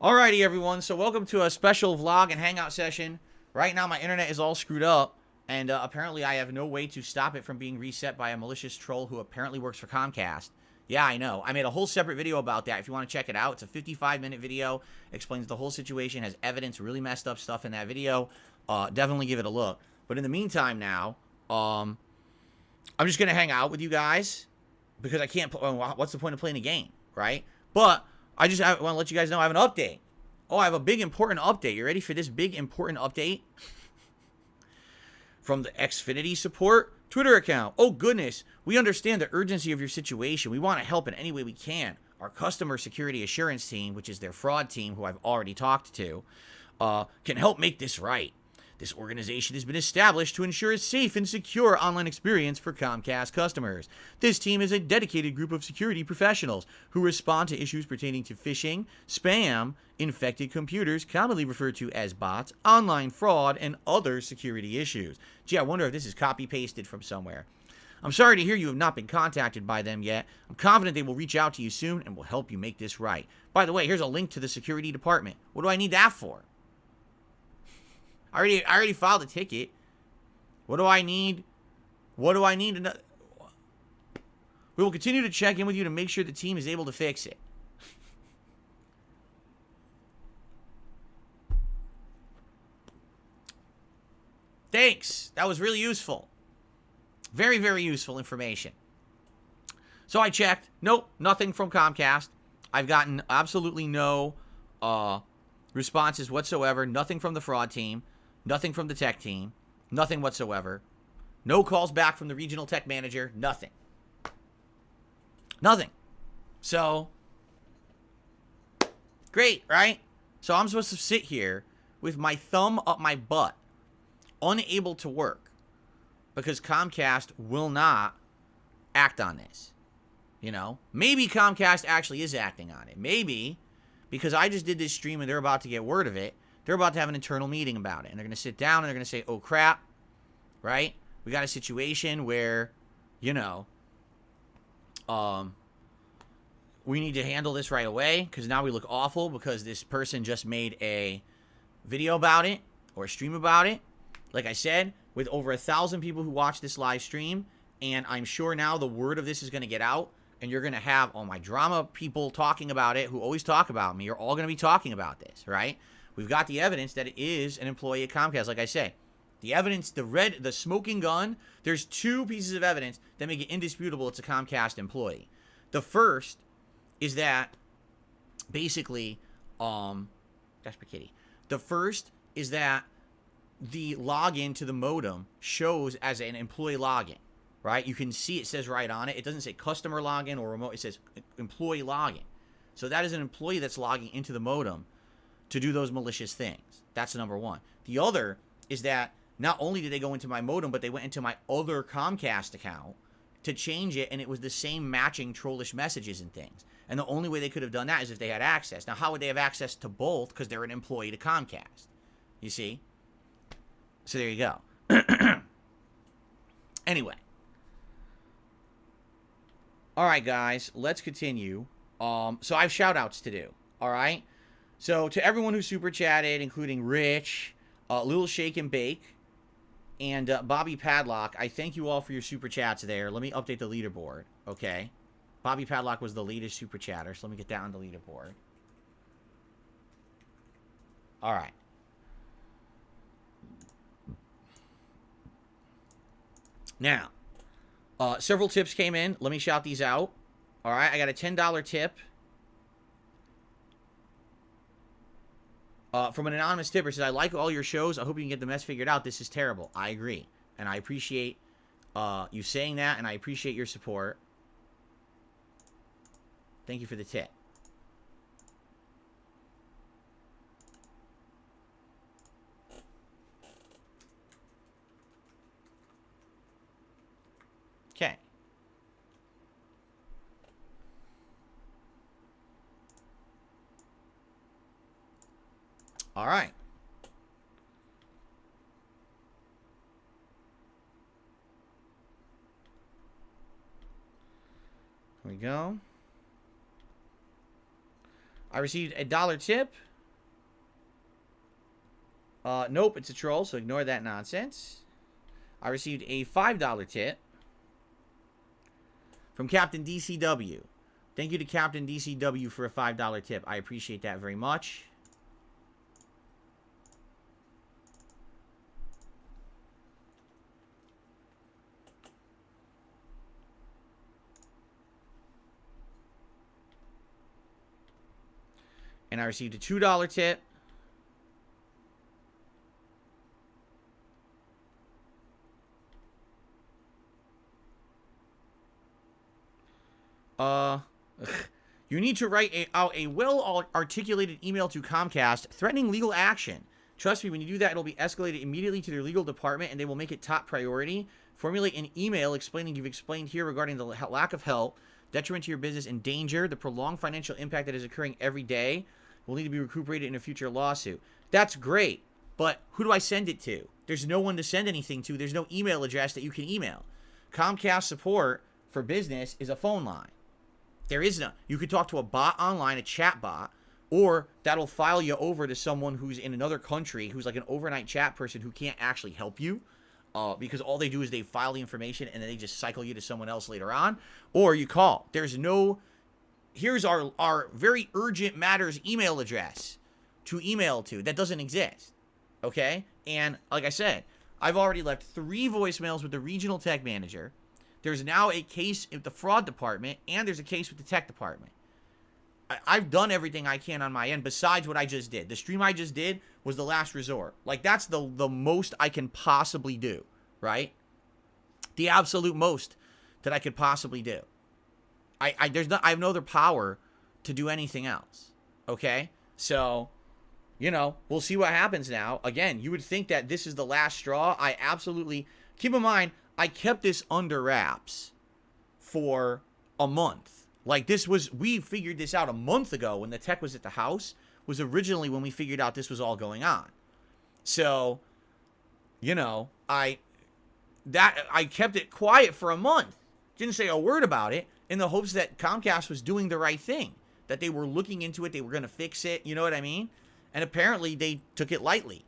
Alrighty, everyone. So welcome to a special vlog and hangout session. Right now, my internet is all screwed up, and apparently I have no way to stop it from being reset by a malicious troll who apparently works for Comcast. Yeah, I know. I made a whole separate video about that. If you want to check it out, it's a 55-minute video. Explains the whole situation, has evidence, really messed up stuff in that video. Definitely give it a look. But in the meantime now, I'm just going to hang out with you guys because I can't what's the point of playing a game, right? But I want to let you guys know I have an update. Oh, I have a big important update. You ready for this big important update? From the Xfinity support Twitter account. Oh, goodness. We understand the urgency of your situation. We want to help in any way we can. Our customer security assurance team, which is their fraud team, who I've already talked to, can help make this right. This organization has been established to ensure a safe and secure online experience for Comcast customers. This team is a dedicated group of security professionals who respond to issues pertaining to phishing, spam, infected computers, commonly referred to as bots, online fraud, and other security issues. Gee, I wonder if this is copy-pasted from somewhere. I'm sorry to hear you have not been contacted by them yet. I'm confident they will reach out to you soon and will help you make this right. By the way, here's a link to the security department. What do I need that for? I already filed a ticket. What do I need? What do I need? We will continue to check in with you to make sure the team is able to fix it. Thanks. That was really useful. Very, very useful information. So I checked. Nope, nothing from Comcast. I've gotten absolutely no responses whatsoever. Nothing from the fraud team. Nothing from the tech team. Nothing whatsoever. No calls back from the regional tech manager. Nothing. Nothing. So, great, right? So I'm supposed to sit here with my thumb up my butt, unable to work, because Comcast will not act on this. You know? Maybe Comcast actually is acting on it. Maybe, because I just did this stream and they're about to get word of it, they're about to have an internal meeting about it. And they're going to sit down and they're going to say, oh, crap, right? We got a situation where, you know, we need to handle this right away because now we look awful because this person just made a video about it or a stream about it. Like I said, with over 1,000 people who watch this live stream, and I'm sure now the word of this is going to get out, and you're going to have all my drama people talking about it who always talk about me. You're all going to be talking about this, right? We've got the evidence that it is an employee at Comcast, like I say. The evidence, the smoking gun, there's two pieces of evidence that make it indisputable it's a Comcast employee. The first is that, basically, that's for Kitty. The first is that the login to the modem shows as an employee login, right? You can see it says right on it. It doesn't say customer login or remote. It says employee login. So that is an employee that's logging into the modem to do those malicious things. That's number one. The other is that not only did they go into my modem, but they went into my other Comcast account to change it, and it was the same matching trollish messages and things. And the only way they could have done that is if they had access. Now, how would they have access to both? Because they're an employee to Comcast. You see? So there you go. Anyway. All right, guys. Let's continue. So I have shout-outs to do. All right? So, to everyone who super chatted, including Rich, Lil Shake and Bake, and Bobby Padlock, I thank you all for your super chats there. Let me update the leaderboard, okay? Bobby Padlock was the latest super chatter, so let me get that on the leaderboard. All right. Now, several tips came in. Let me shout these out. All right, I got a $10 tip. From an anonymous tipper, says, I like all your shows. I hope you can get the mess figured out. This is terrible. I agree. And I appreciate you saying that, and I appreciate your support. Thank you for the tip. Okay. All right. Here we go. I received a $1 tip Nope, it's a troll, so ignore that nonsense. I received a $5 tip from Captain DCW. Thank you to Captain DCW for a $5 tip. I appreciate that very much. And I received a $2 tip. You need to write out a well-articulated email to Comcast threatening legal action. Trust me, when you do that, it'll be escalated immediately to their legal department, and they will make it top priority. Formulate an email explaining you've explained here regarding the lack of help, detriment to your business, and danger, the prolonged financial impact that is occurring every day will need to be recuperated in a future lawsuit. That's great, but who do I send it to? There's no one to send anything to. There's no email address that you can email. Comcast support for business is a phone line. There is no. You could talk to a bot online, a chat bot, or that'll file you over to someone who's in another country, who's like an overnight chat person who can't actually help you, because all they do is they file the information and then they just cycle you to someone else later on, or you call. There's no. Here's our very urgent matters email address to email to. That doesn't exist. Okay? And like I said, I've already left 3 voicemails with the regional tech manager. There's now a case at the fraud department, and there's a case with the tech department. I've done everything I can on my end besides what I just did. The stream I just did was the last resort. Like, that's the most I can possibly do, right? The absolute most that I could possibly do. I have no other power to do anything else, okay? So, you know, we'll see what happens now. Again, you would think that this is the last straw. I absolutely... Keep in mind, I kept this under wraps for a month. Like, this was... We figured this out a month ago when the tech was at the house. Was originally when we figured out this was all going on. So, you know, I kept it quiet for a month. Didn't say a word about it, in the hopes that Comcast was doing the right thing, that they were looking into it, they were going to fix it, you know what I mean? And apparently they took it lightly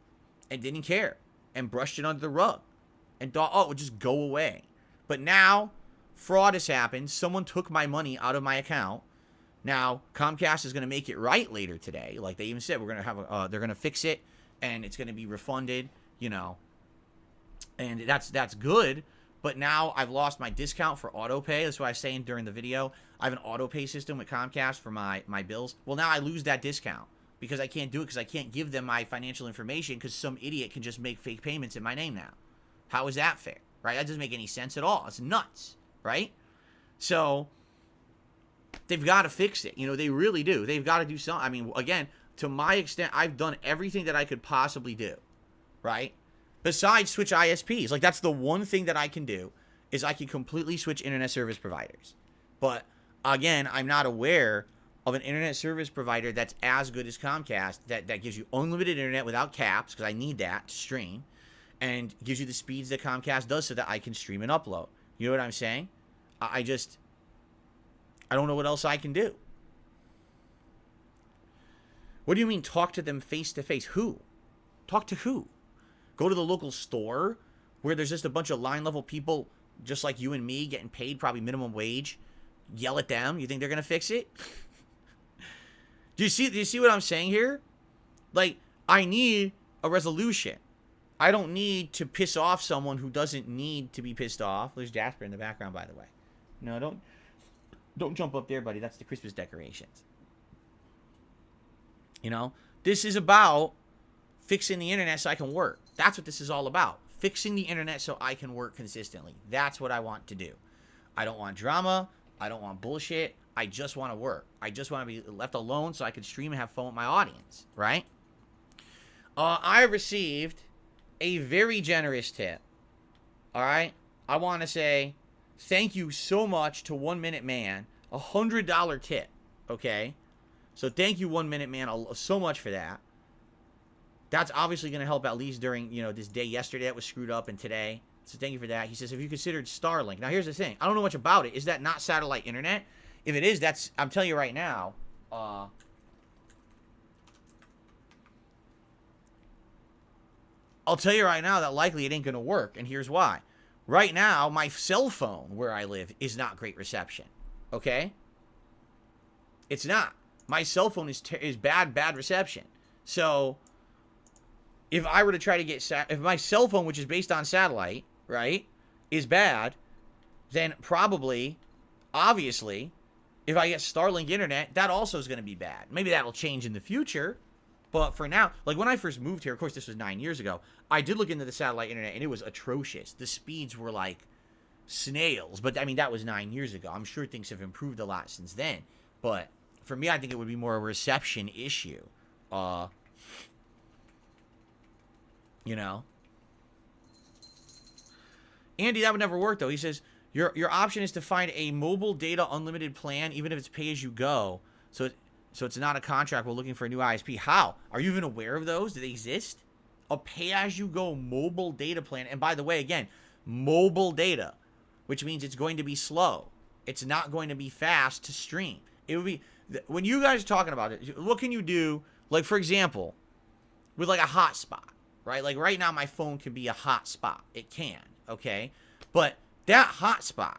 and didn't care and brushed it under the rug and thought, oh, it would just go away. But now fraud has happened. Someone took my money out of my account. Now Comcast is going to make it right later today. Like they even said, we're going to have they're going to fix it and it's going to be refunded, you know. And that's good. But now I've lost my discount for auto pay. That's what I was saying during the video. I have an auto pay system with Comcast for my bills. Well, now I lose that discount because I can't do it because I can't give them my financial information because some idiot can just make fake payments in my name now. How is that fair? Right? That doesn't make any sense at all. It's nuts. Right? So they've got to fix it. You know, they really do. They've got to do something. I mean, again, to my extent, I've done everything that I could possibly do. Right? Besides switch ISPs. Like, that's the one thing that I can do, is I can completely switch internet service providers. But, again, I'm not aware of an internet service provider that's as good as Comcast, that gives you unlimited internet without caps, because I need that to stream, and gives you the speeds that Comcast does so that I can stream and upload. You know what I'm saying? I don't know what else I can do. What do you mean, talk to them face-to-face? Who? Talk to who? Go to the local store where there's just a bunch of line-level people just like you and me getting paid probably minimum wage. Yell at them. You think they're going to fix it? Do you see what I'm saying here? Like, I need a resolution. I don't need to piss off someone who doesn't need to be pissed off. There's Jasper in the background, by the way. No, don't jump up there, buddy. That's the Christmas decorations. You know? This is about fixing the internet so I can work. That's what this is all about. Fixing the internet so I can work consistently. That's what I want to do. I don't want drama. I don't want bullshit. I just want to work. I just want to be left alone so I can stream and have fun with my audience, right? I received a very generous tip. All right? I want to say thank you so much to 1 Minute Man. $100 tip, okay? So thank you, 1 Minute Man, so much for that. That's obviously going to help at least during, you know, this day yesterday that was screwed up and today. So thank you for that. He says, have you considered Starlink? Now, here's the thing. I don't know much about it. Is that not satellite internet? If it is, that's, I'm telling you right now, I'll tell you right now that likely it ain't going to work, and here's why. Right now, my cell phone where I live is not great reception, okay? It's not. My cell phone is bad reception. So, if I were to try to get, if my cell phone, which is based on satellite, right, is bad, then probably, obviously, if I get Starlink internet, that also is going to be bad. Maybe that'll change in the future, but for now, like when I first moved here, of course this was 9 years ago, I did look into the satellite internet and it was atrocious. The speeds were like snails, but I mean, that was 9 years ago. I'm sure things have improved a lot since then, but for me, I think it would be more a reception issue. You know? Andy, that would never work, though. He says, your option is to find a mobile data unlimited plan, even if it's pay-as-you-go. So it's not a contract. We're looking for a new ISP. How? Are you even aware of those? Do they exist? A pay-as-you-go mobile data plan. And by the way, again, mobile data, which means it's going to be slow. It's not going to be fast to stream. It would be... When you guys are talking about it, what can you do? Like, for example, with like a hotspot, right? Like right now, my phone can be a hotspot. It can, okay? But that hotspot,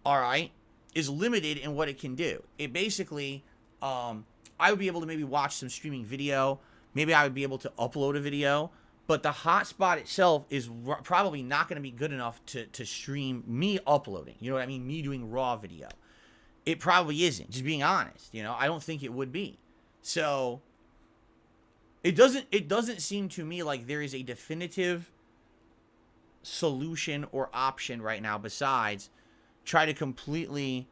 all right, is limited in what it can do. It basically, I would be able to maybe watch some streaming video. Maybe I would be able to upload a video. But the hotspot itself is probably not going to be good enough to stream me uploading. You know what I mean? Me doing raw video. It probably isn't, just being honest. You know, I don't think it would be. So it doesn't seem to me like there is a definitive solution or option right now besides try to completely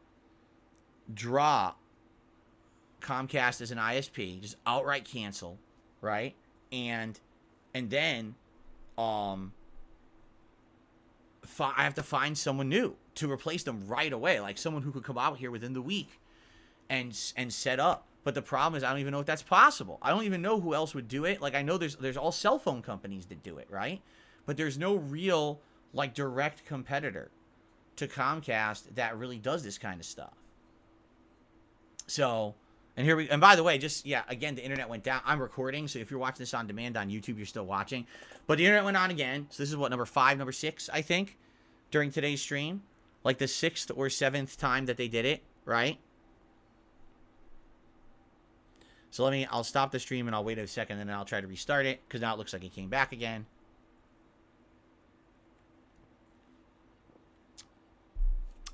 drop Comcast as an ISP, just outright cancel, right? And then I have to find someone new to replace them right away, like someone who could come out here within the week and set up. But the problem is I don't even know if that's possible. I don't even know who else would do it. Like I know there's all cell phone companies that do it, right? But there's no real like direct competitor to Comcast that really does this kind of stuff. So, and by the way, again, the internet went down. I'm recording, so if you're watching this on demand on YouTube, you're still watching. But the internet went on again. So this is what, number 6, I think, during today's stream. Like the 6th or 7th time that they did it, right? So I'll stop the stream and I'll wait a second and then I'll try to restart it because now it looks like it came back again.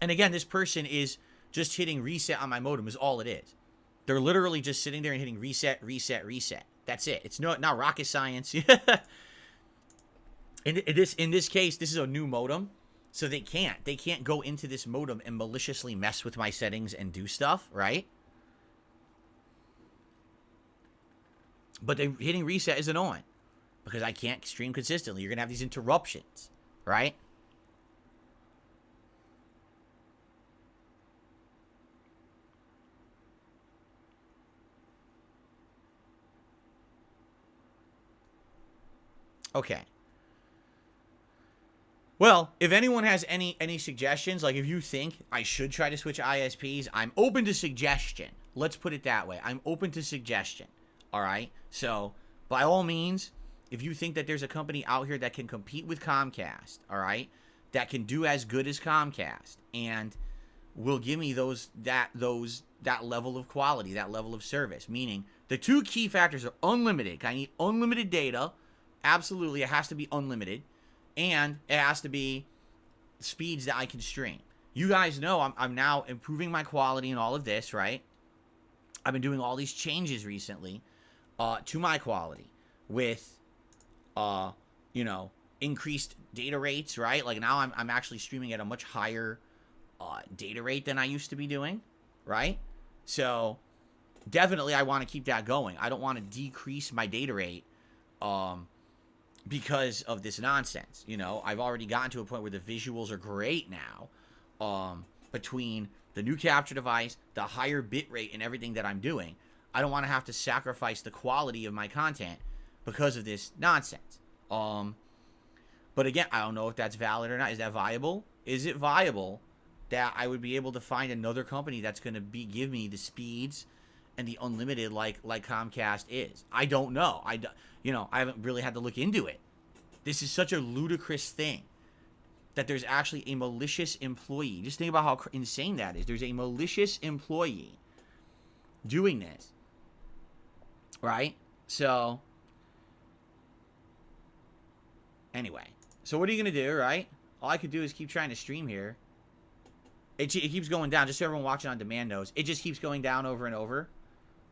And again, this person is just hitting reset on my modem is all it is. They're literally just sitting there and hitting reset. That's it. It's not rocket science. In this case, this is a new modem. So they can't go into this modem and maliciously mess with my settings and do stuff, right? But hitting reset is annoying because I can't stream consistently. You're going to have these interruptions, right? Okay. Well, if anyone has any suggestions, like if you think I should try to switch ISPs, I'm open to suggestion. Let's put it that way. I'm open to suggestion. All right? So, by all means, if you think that there's a company out here that can compete with Comcast, all right, that can do as good as Comcast and will give me that level of quality, that level of service, meaning the two key factors are unlimited. I need unlimited data. Absolutely, it has to be unlimited. And it has to be speeds that I can stream. You guys know I'm now improving my quality and all of this, right? I've been doing all these changes recently to my quality with, increased data rates, right? Like now I'm actually streaming at a much higher data rate than I used to be doing, right? So definitely I want to keep that going. I don't want to decrease my data rate because of this nonsense. I've already gotten to a point where the visuals are great now, between the new capture device, the higher bit rate, and everything that I'm doing. I don't want to have to sacrifice the quality of my content because of this nonsense. But again, I don't know if that's valid or not. Is that viable? Is it viable that I would be able to find another company that's going to give me the speeds and the unlimited like Comcast is? I don't know. I haven't really had to look into it. This is such a ludicrous thing that there's actually a malicious employee. Just think about how insane that is. There's a malicious employee doing this, right? So, anyway. So what are you going to do, right? All I could do is keep trying to stream here. It keeps going down. Just so everyone watching on demand knows. It just keeps going down over and over.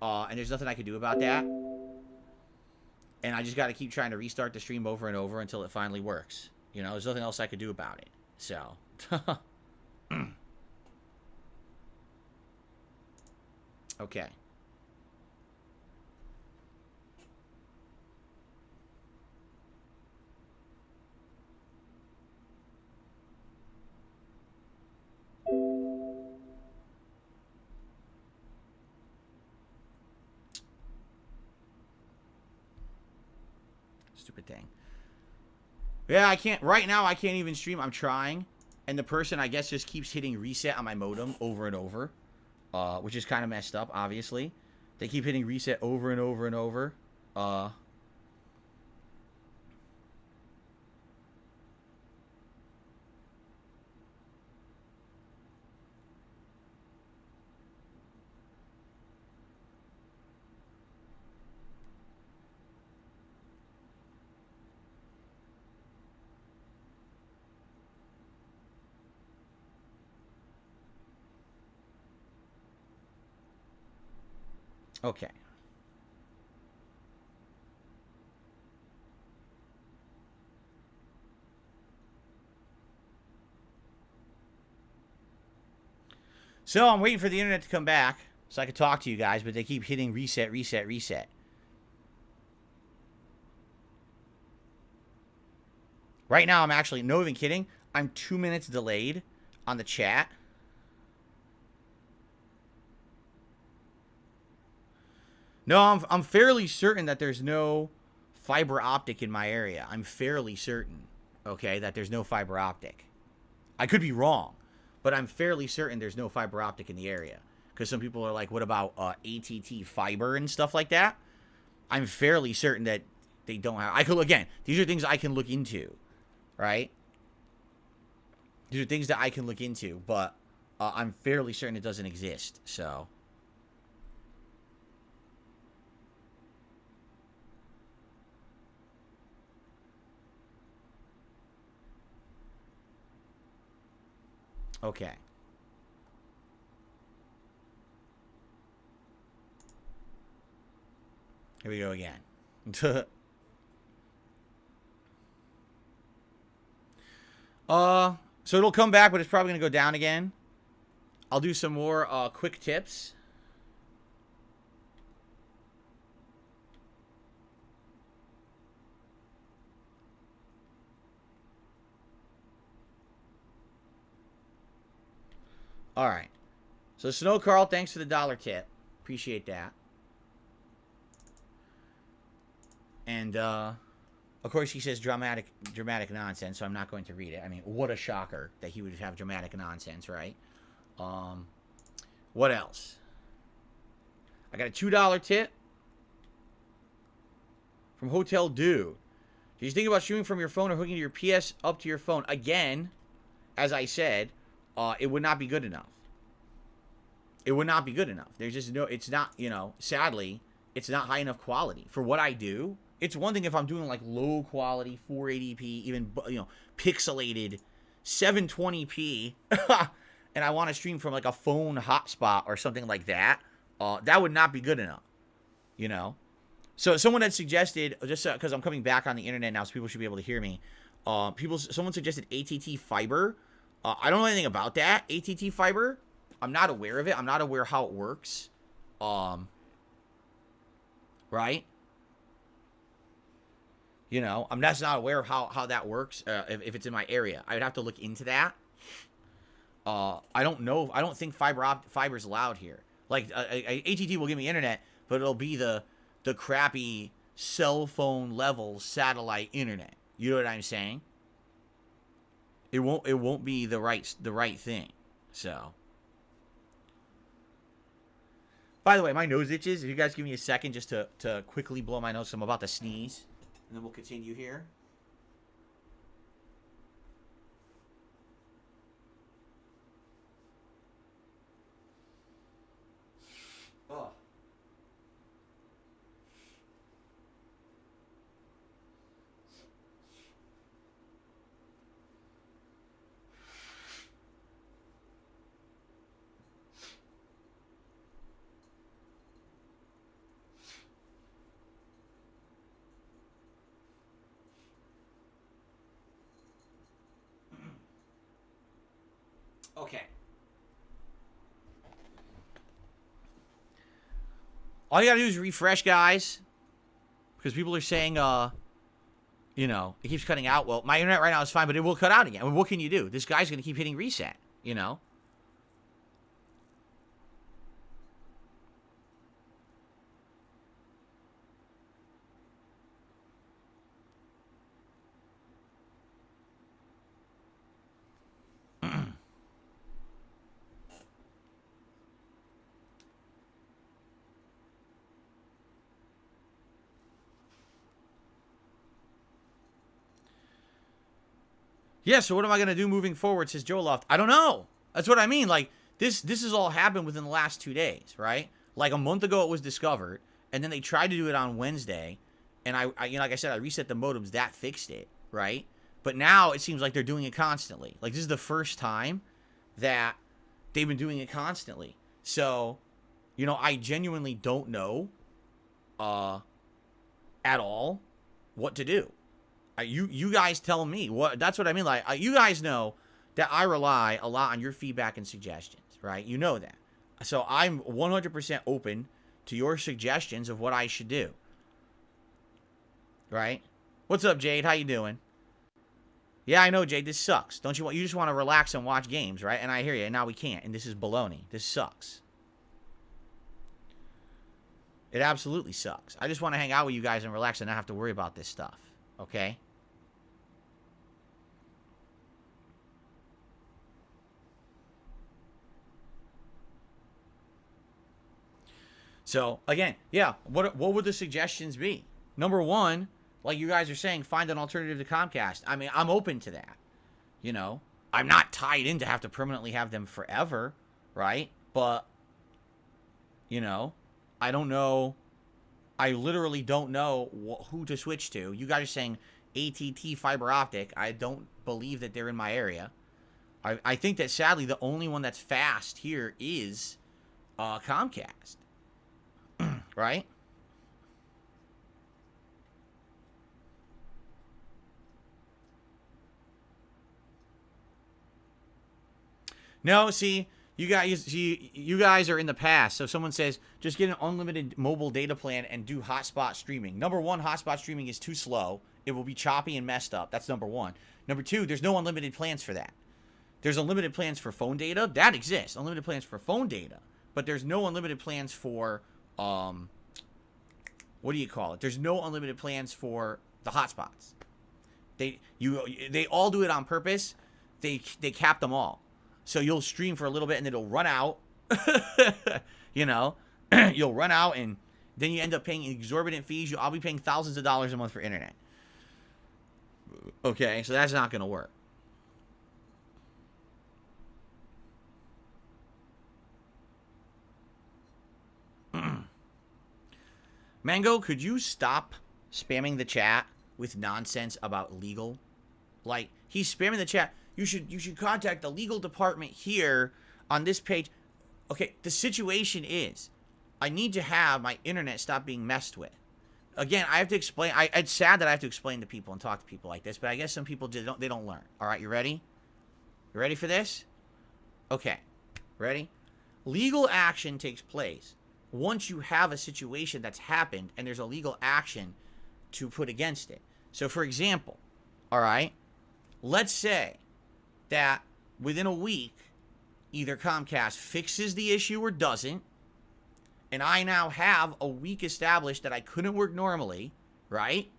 And there's nothing I could do about that. And I just got to keep trying to restart the stream over and over until it finally works. You know, there's nothing else I could do about it. So. Okay. Stupid thing. Yeah, I can't. Right now, I can't even stream. I'm trying. And the person, I guess, just keeps hitting reset on my modem over and over. Which is kind of messed up, obviously. They keep hitting reset over and over and over. Okay. So I'm waiting for the internet to come back so I can talk to you guys, but they keep hitting reset, reset, reset. Right now, I'm actually, no even kidding, I'm 2 minutes delayed on the chat. No, I'm fairly certain that there's no fiber optic in my area. I'm fairly certain, okay, that there's no fiber optic. I could be wrong, but I'm fairly certain there's no fiber optic in the area. Because some people are like, what about ATT fiber and stuff like that? I'm fairly certain that they don't have. I could, again, these are things I can look into, right? These are things that I can look into, but I'm fairly certain it doesn't exist, so. Okay. Here we go again. So it'll come back, but it's probably going to go down again. I'll do some more quick tips. All right. So Snow Carl, thanks for the $1 tip. Appreciate that. And of course he says dramatic nonsense, so I'm not going to read it. I mean, what a shocker that he would have dramatic nonsense, right? What else? I got a $2 tip from Hotel Dude. Did you think about streaming from your phone or hooking your PS up to your phone? Again, as I said, it would not be good enough. It would not be good enough. There's just no, it's not, you know, sadly, it's not high enough quality. For what I do, it's one thing if I'm doing like low quality, 480p, even, you know, pixelated 720p, and I want to stream from like a phone hotspot or something like that, that would not be good enough, you know? So someone had suggested, just because I'm coming back on the internet now so people should be able to hear me, someone suggested ATT fiber. I don't know anything about that, ATT fiber. I'm not aware of it. I'm not aware how it works. Right? You know, I'm just not aware of how that works, if it's in my area. I would have to look into that. I don't know. I don't think fiber's allowed here. Like, ATT will give me internet, but it'll be the crappy cell phone level satellite internet. You know what I'm saying? It won't be the right thing. So. By the way, my nose itches. If you guys give me a second just to quickly blow my nose, I'm about to sneeze. And then we'll continue here. Okay. All you gotta do is refresh, guys. Because people are saying, you know, it keeps cutting out. Well, my internet right now is fine, but it will cut out again. I mean, what can you do? This guy's gonna keep hitting reset, you know? Yeah, so what am I going to do moving forward, says Joe Loft. I don't know. That's what I mean. Like, this has all happened within the last 2 days, right? Like, a month ago it was discovered, and then they tried to do it on Wednesday, and I you know, like I said, I reset the modems. That fixed it, right? But now it seems like they're doing it constantly. Like, this is the first time that they've been doing it constantly. So, you know, I genuinely don't know at all what to do. You guys tell me. That's what I mean. Like, you guys know that I rely a lot on your feedback and suggestions, right? You know that. So I'm 100% open to your suggestions of what I should do. Right? What's up, Jade? How you doing? Yeah, I know, Jade. This sucks. Don't you want? You just want to relax and watch games, right? And I hear you. And now we can't. And this is baloney. This sucks. It absolutely sucks. I just want to hang out with you guys and relax and not have to worry about this stuff. Okay? So, again, yeah, what would the suggestions be? Number one, like you guys are saying, find an alternative to Comcast. I mean, I'm open to that. You know? I'm not tied in to have to permanently have them forever, right? But, you know, I don't know. I literally don't know who to switch to. You guys are saying AT&T fiber optic. I don't believe that they're in my area. I think that, sadly, the only one that's fast here is Comcast. Right? No, see, you guys are in the past. So someone says, just get an unlimited mobile data plan and do hotspot streaming. Number one, hotspot streaming is too slow. It will be choppy and messed up. That's number one. Number two, there's no unlimited plans for that. There's unlimited plans for phone data. That exists. Unlimited plans for phone data. But there's no unlimited plans for, what do you call it? There's no unlimited plans for the hotspots. They all do it on purpose. They cap them all. So you'll stream for a little bit and then it'll run out. You know, you'll run out and then you end up paying exorbitant fees. I'll be paying thousands of dollars a month for internet. Okay, so that's not going to work. Mango, could you stop spamming the chat with nonsense about legal? Like, he's spamming the chat. You should contact the legal department here on this page. Okay, the situation is, I need to have my internet stop being messed with. Again, I have to explain. It's sad that I have to explain to people and talk to people like this, but I guess some people they don't learn. All right, you ready? You ready for this? Okay, ready? Legal action takes place once you have a situation that's happened and there's a legal action to put against it. So, for example, all right, let's say that within a week, either Comcast fixes the issue or doesn't, and I now have a week established that I couldn't work normally, right?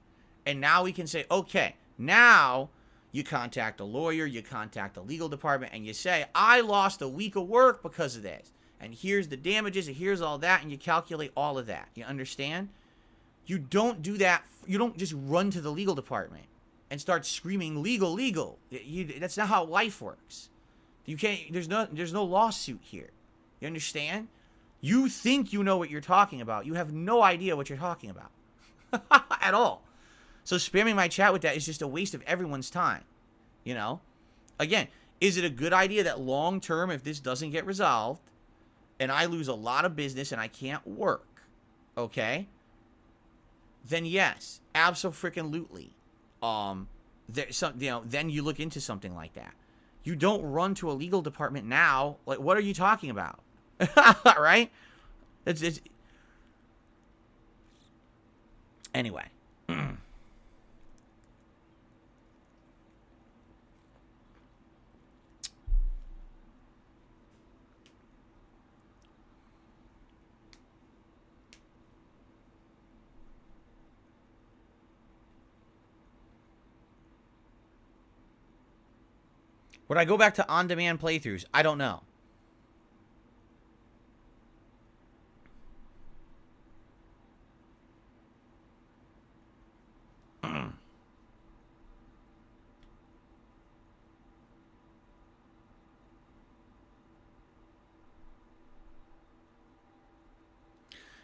And now we can say, okay, now you contact a lawyer, you contact the legal department, and you say, I lost a week of work because of this. And here's the damages, and here's all that, and you calculate all of that. You understand? You don't do that. You don't just run to the legal department and start screaming, legal, legal. That's not how life works. You can't, there's no lawsuit here. You understand? You think you know what you're talking about. You have no idea what you're talking about. At all. So spamming my chat with that is just a waste of everyone's time. You know? Again, is it a good idea that long term, if this doesn't get resolved, and I lose a lot of business and I can't work, okay? Then yes, abso-freaking-lutely. Then you look into something like that. You don't run to a legal department now. Like, what are you talking about? Right? It's anyway. Would I go back to on-demand playthroughs? I don't know.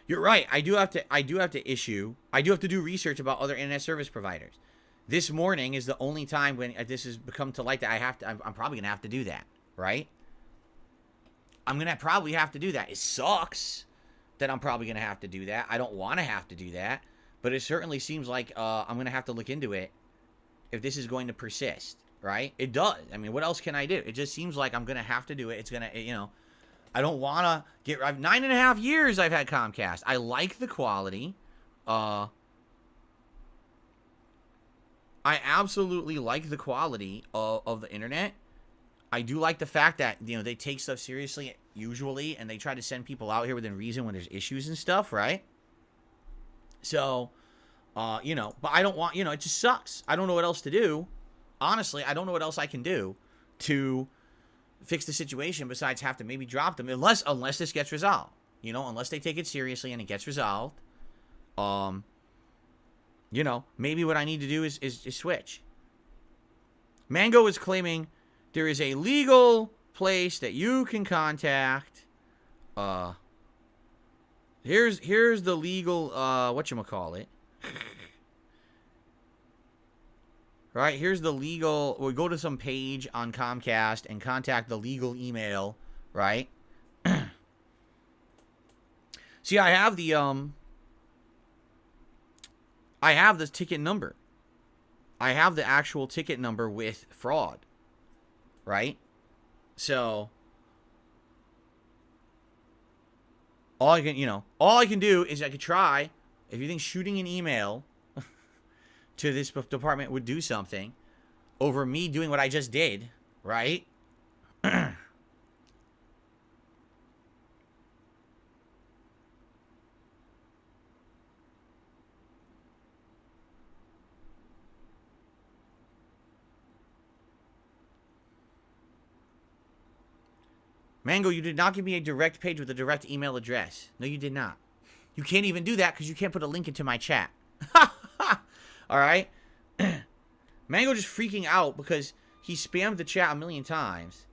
You're right. I do have to do research about other internet service providers. This morning is the only time when this has become to light that I'm probably going to have to do that, right? I'm going to probably have to do that. It sucks that I'm probably going to have to do that. I don't want to have to do that, but it certainly seems like I'm going to have to look into it if this is going to persist, right? It does. I mean, what else can I do? It just seems like I'm going to have to do it. It's going to, you know, I don't want to get, 9.5 years I've had Comcast. I like the quality. I absolutely like the quality of the internet. I do like the fact that, you know, they take stuff seriously usually, and they try to send people out here within reason when there's issues and stuff, right? So, you know, but I don't want, you know, it just sucks. I don't know what else to do. Honestly, I don't know what else I can do to fix the situation besides have to maybe drop them, unless this gets resolved. You know, unless they take it seriously and it gets resolved. You know, maybe what I need to do is switch. Mango is claiming there is a legal place that you can contact. Here's the legal whatchamacallit. Right, here's the legal. We go to some page on Comcast and contact the legal email, right? See, I have the I have this ticket number. I have the actual ticket number with fraud. Right? So all I can do is I could try, if you think shooting an email to this department would do something over me doing what I just did, right? Mango, you did not give me a direct page with a direct email address. No, you did not. You can't even do that because you can't put a link into my chat. Alright? Mango just freaking out because he spammed the chat a million times.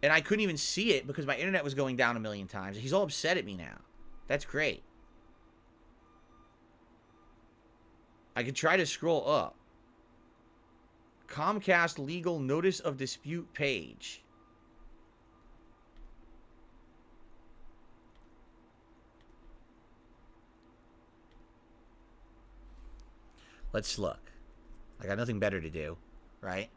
And I couldn't even see it because my internet was going down a million times. He's all upset at me now. That's great. I could try to scroll up. Comcast legal notice of dispute page. Let's look. I got nothing better to do, right?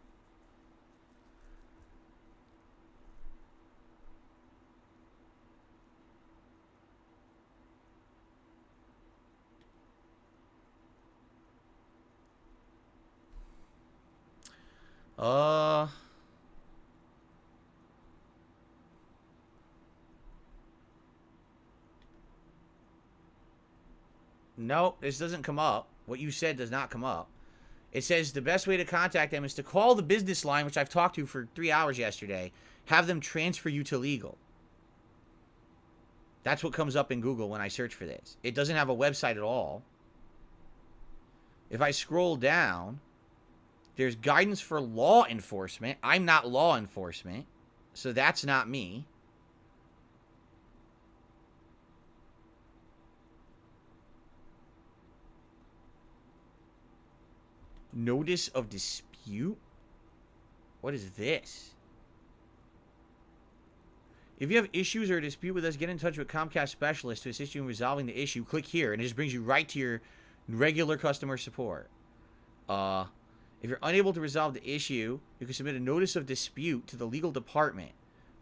No, this doesn't come up. What you said does not come up. It says the best way to contact them is to call the business line, which I've talked to for 3 hours yesterday. Have them transfer you to legal. That's what comes up in Google when I search for this. It doesn't have a website at all. If I scroll down, there's guidance for law enforcement. I'm not law enforcement, so that's not me. Notice of dispute? What is this? If you have issues or a dispute with us, get in touch with Comcast specialists to assist you in resolving the issue. Click here, and it just brings you right to your regular customer support. If you're unable to resolve the issue, you can submit a notice of dispute to the legal department.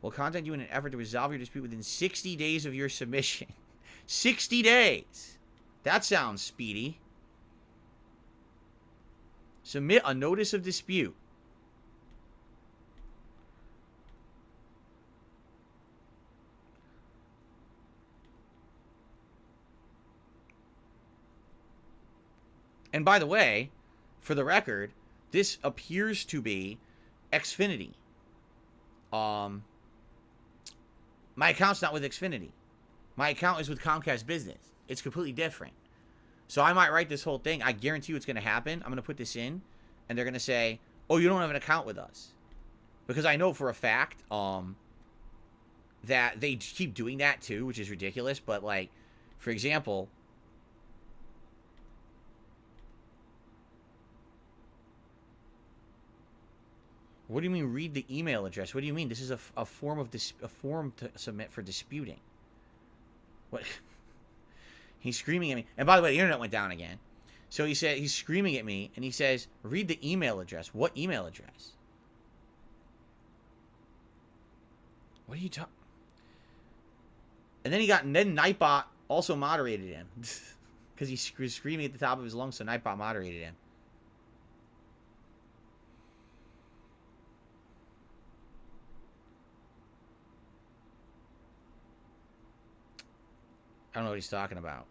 We'll contact you in an effort to resolve your dispute within 60 days of your submission. 60 days! That sounds speedy. Submit a notice of dispute. And by the way, for the record, this appears to be Xfinity. My account's not with Xfinity. My account is with Comcast Business. It's completely different. So I might write this whole thing. I guarantee you it's going to happen. I'm going to put this in, and they're going to say, oh, you don't have an account with us. Because I know for a fact that they keep doing that too, which is ridiculous. But, like, for example... What do you mean read the email address? What do you mean? This is a form of a form to submit for disputing. What? He's screaming at me. And by the way, the internet went down again. So he said he's screaming at me, and he says, read the email address. What email address? What are you talking? And then Nightbot also moderated him. Because he was screaming at the top of his lungs, so Nightbot moderated him. I don't know what he's talking about.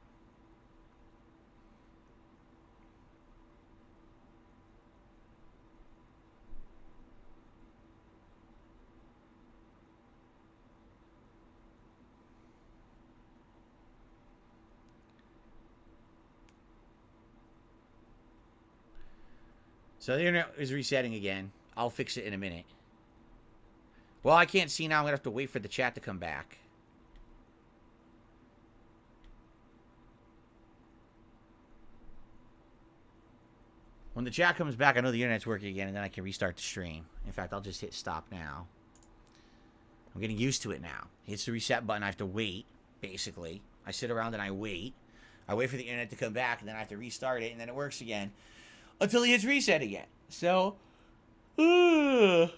So the internet is resetting again. I'll fix it in a minute. Well, I can't see now. I'm going to have to wait for the chat to come back. When the chat comes back, I know the internet's working again, and then I can restart the stream. In fact, I'll just hit stop now. I'm getting used to it now. It's the reset button. I have to wait, basically. I sit around and I wait. I wait for the internet to come back, and then I have to restart it, and then it works again. Until it hits reset again. So, ugh.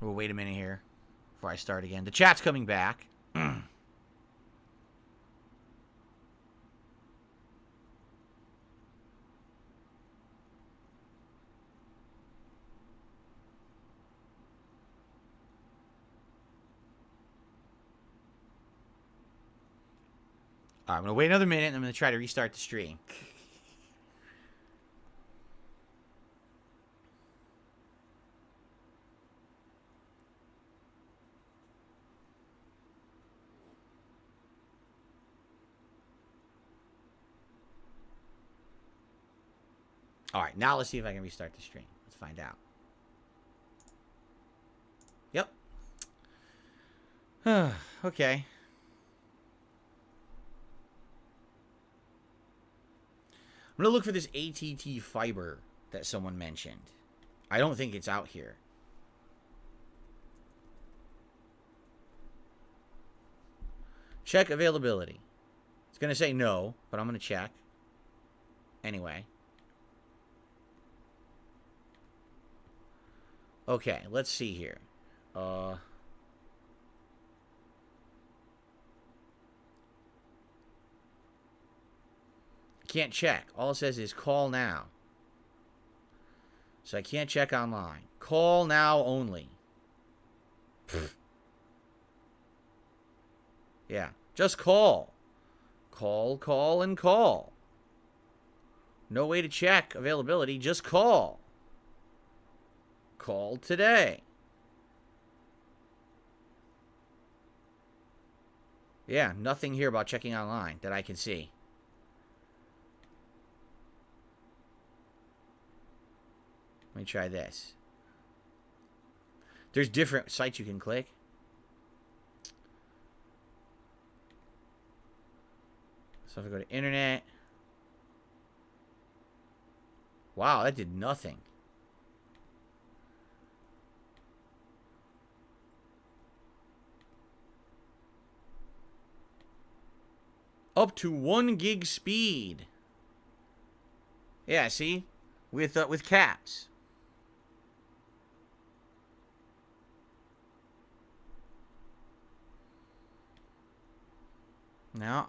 We'll wait a minute here before I start again. The chat's coming back. Alright, I'm going to wait another minute, and I'm going to try to restart the stream. Alright, now let's see if I can restart the stream. Let's find out. Yep. Okay. I'm going to look for this ATT fiber that someone mentioned. I don't think it's out here. Check availability. It's going to say no, but I'm going to check. Anyway. Okay, let's see here. Can't check. All it says is call now. So I can't check online. Call now only. Yeah, just call. Call, and call. No way to check availability. Just call. Call today. Yeah, nothing here about checking online that I can see. Let me try this. There's different sites you can click. So if I go to internet. Wow, that did nothing. Up to 1 gig speed. Yeah, see? With caps. Now.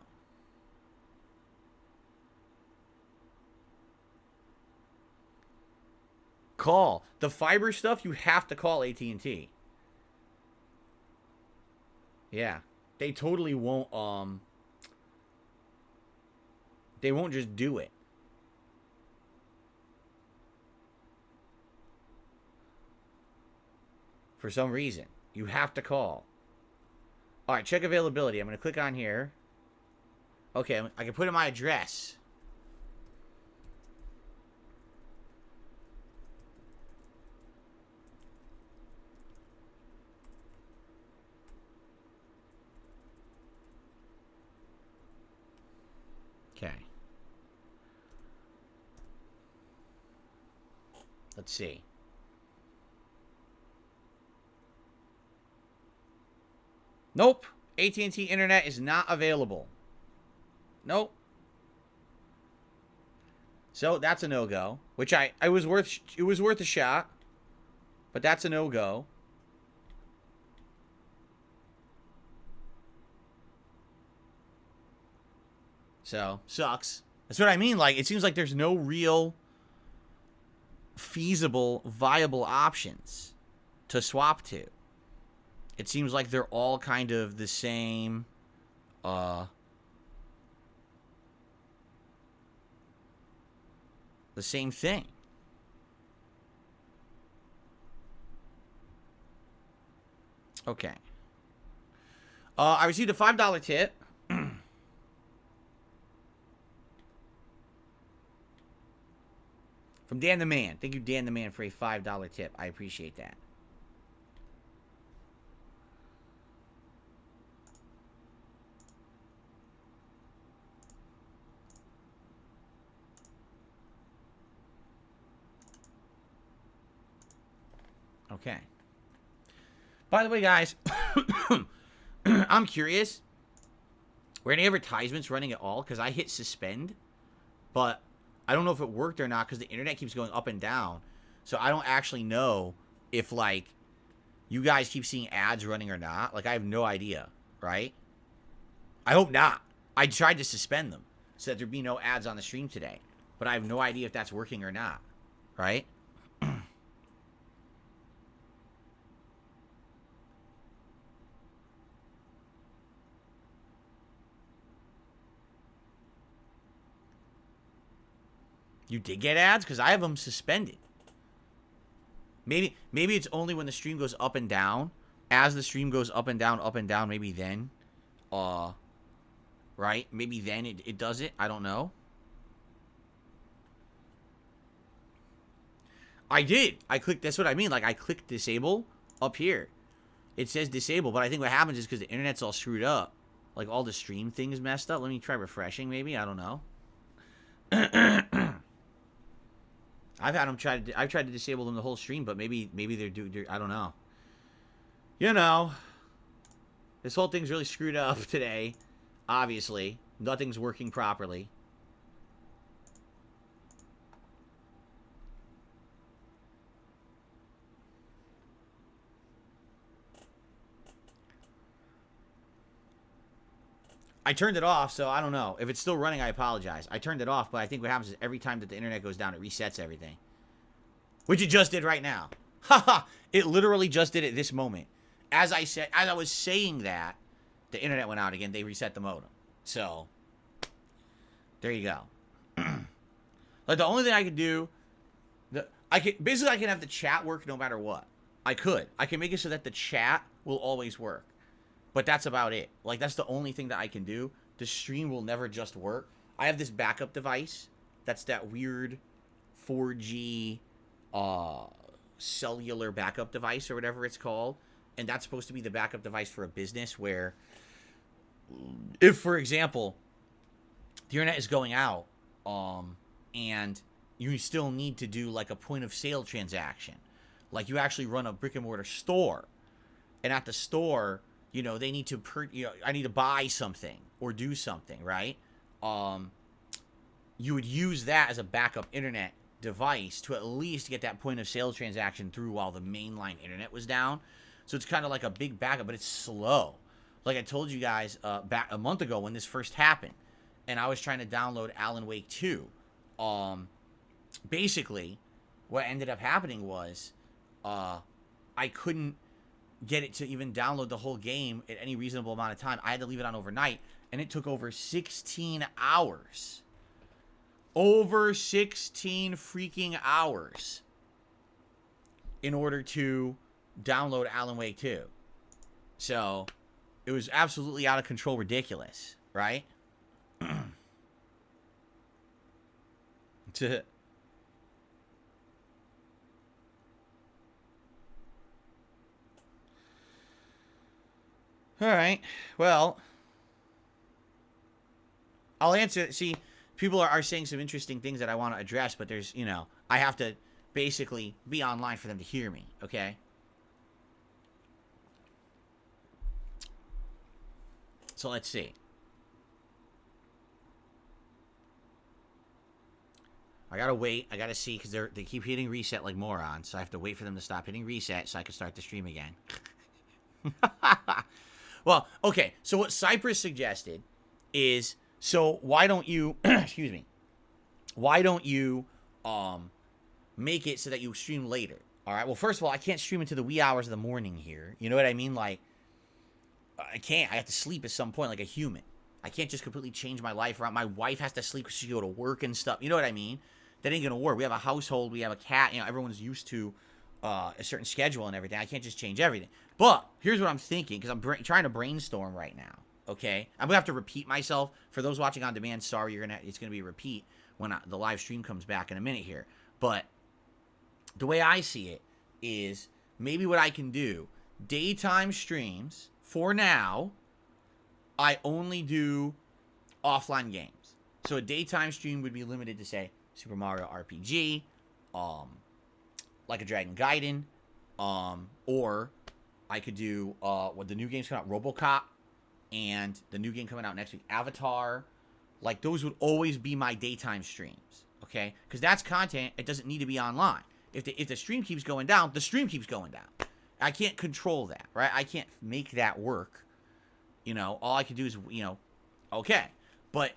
Call. The fiber stuff, you have to call AT&T. Yeah. They totally won't, they won't just do it. For some reason. You have to call. Alright, check availability. I'm going to click on here. Okay, I can put in my address. Okay. Let's see. Nope. AT&T internet is not available. Nope. So that's a no-go. Which it was worth a shot. But that's a no-go. So, sucks. That's what I mean. Like, it seems like there's no real feasible, viable options to swap to. It seems like they're all kind of the same, the same thing. Okay. I received a $5 tip. From Dan the Man. Thank you, Dan the Man, for a $5 tip. I appreciate that. Okay. By the way, guys, I'm curious. Were any advertisements running at all? Because I hit suspend, but I don't know if it worked or not because the internet keeps going up and down. So I don't actually know if, like, you guys keep seeing ads running or not. Like, I have no idea, right? I hope not. I tried to suspend them so that there'd be no ads on the stream today. But I have no idea if that's working or not, right? You did get ads? Because I have them suspended. Maybe it's only when the stream goes up and down. As the stream goes up and down, maybe then. Right? Maybe then it does it. I don't know. I did. I clicked, that's what I mean. Like, I clicked disable up here. It says disable, but I think what happens is because the internet's all screwed up. Like, all the stream things messed up. Let me try refreshing, maybe. I don't know. I've tried to disable them the whole stream, but maybe they're I don't know. You know, this whole thing's really screwed up today. Obviously, nothing's working properly. I turned it off, so I don't know. If it's still running, I apologize. I turned it off, but I think what happens is every time that the internet goes down, it resets everything. Which it just did right now. Haha! It literally just did it this moment. As I was saying that, the internet went out again. They reset the modem. So, there you go. Like, the only thing I could do, I can have the chat work no matter what. I can make it so that the chat will always work. But that's about it. Like, that's the only thing that I can do. The stream will never just work. I have this backup device. That's that weird 4G cellular backup device or whatever it's called. And that's supposed to be the backup device for a business where if, for example, the internet is going out and you still need to do like a point of sale transaction. Like you actually run a brick and mortar store. And at the store, you know, they need to, I need to buy something or do something, right? You would use that as a backup internet device to at least get that point of sale transaction through while the mainline internet was down. So it's kind of like a big backup, but it's slow. Like I told you guys back a month ago when this first happened, and I was trying to download Alan Wake 2. Basically, what ended up happening was I couldn't get it to even download the whole game at any reasonable amount of time. I had to leave it on overnight, and it took over 16 hours. Over 16 freaking hours in order to download Alan Wake 2. So, it was absolutely out of control ridiculous, right? Alright, well, I'll answer, see, people are saying some interesting things that I want to address, but there's, you know, I have to basically be online for them to hear me, okay? So let's see. I gotta wait. I gotta see because they keep hitting reset like morons. So I have to wait for them to stop hitting reset so I can start the stream again. Well, okay. So what Cypress suggested is, so why don't you, excuse me, why don't you make it so that you stream later? All right. Well, first of all, I can't stream into the wee hours of the morning here. You know what I mean? Like, I can't. I have to sleep at some point like a human. I can't just completely change my life around. My wife has to sleep because she go to work and stuff. You know what I mean? That ain't going to work. We have a household. We have a cat. You know, everyone's used to a certain schedule and everything. I can't just change everything. But here's what I'm thinking, because I'm trying to brainstorm right now. Okay? I'm going to have to repeat myself. For those watching on demand, sorry, it's going to be a repeat when the live stream comes back in a minute here. But the way I see it is maybe what I can do, daytime streams, for now, I only do offline games. So a daytime stream would be limited to, say, Super Mario RPG, Like a Dragon Gaiden, or I could do what the new games come out, RoboCop, and the new game coming out next week, Avatar. Like, those would always be my daytime streams, okay? Because that's content. It doesn't need to be online. If the stream keeps going down, the stream keeps going down. I can't control that, right? I can't make that work. You know, all I can do is, you know, okay. But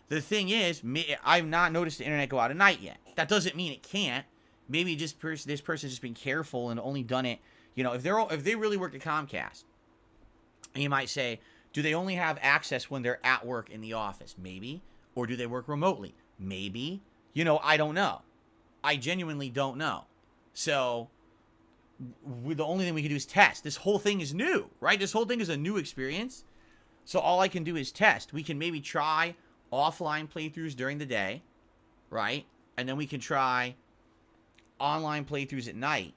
the thing is, I've not noticed the internet go out at night yet. That doesn't mean it can't. Maybe just this person's just been careful and only done it, you know, if they really work at Comcast, and you might say, do they only have access when they're at work in the office? Maybe. Or do they work remotely? Maybe. You know, I don't know. I genuinely don't know. So the only thing we can do is test. This whole thing is new, right? This whole thing is a new experience. So all I can do is test. We can maybe try offline playthroughs during the day, right? And then we can try online playthroughs at night.